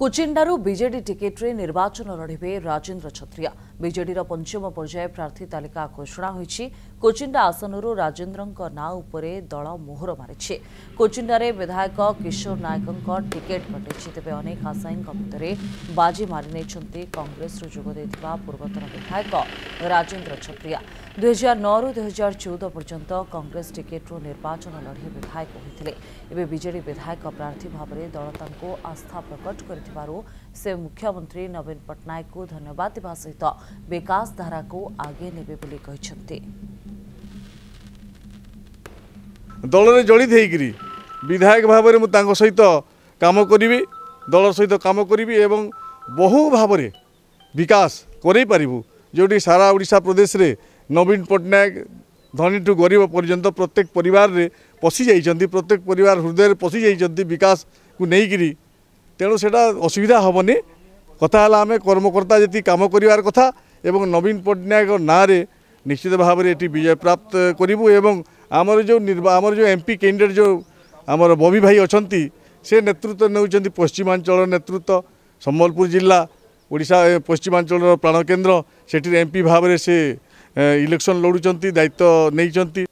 कोचिंडारू BJD टिकेट्रे निर्वाचन लड़े Rajendra Kshatriya BJD पंचम पर्याय प्रार्थी तालिका घोषणा होईछि। कोचिंडा आसनरू राजेन्द्र नाँ उपरे दल मोहर मारिछि। कोचिंडारे विधायक किशोर नायकों टिकेट कटिछि। तेबे अनेक आशायी भितर बाजी मारी कांग्रेस जोग देथिबा पूर्वतन विधायक राजेन्द्र छत्रिया 2009 रु 2014 पर्यंत कांग्रेस टिकेट्रु निर्वाचन लड़े विधायक होते। एवं बीजेडी विधायक प्रार्थी भाव में दल तांको आस्था प्रकट करिथिबारु से मुख्यमंत्री नवीन पट्टनायक को धन्यवाद देवा सहित विकास धारा को आगे नेबे बोली कहिसंती। दल रे जड़ित होइकरी विधायक भाव में मुझे सहित काम करी दल सहित काम करी एवं बहु भाव में विकास करई पारिबु जोटी सारा ओडिशा प्रदेश रे नवीन पट्टनायक धनी टू गरीब पर्यंत प्रत्येक परिवार रे पशि जाइछंती। प्रत्येक परिवार हृदय पशि जाइछंती विकास को लेकिन तेणु से असुविधा हेनी कथा आम कर्मकर्ता जी कम कर कथा एवं नवीन पट्टनायक ना निश्चित भाव में विजय प्राप्त करूँ एवं आमर जो एमपी कैंडिडेट जो आमर बबी भाई अच्छा से नेतृत्व नौकरी पश्चिमांचल नेतृत्व संबलपुर जिला ओडिशा पश्चिमांचल प्राणकेन्द्र से एमपी भाव में से इलेक्शन लड़ुंट दायित्व नहीं।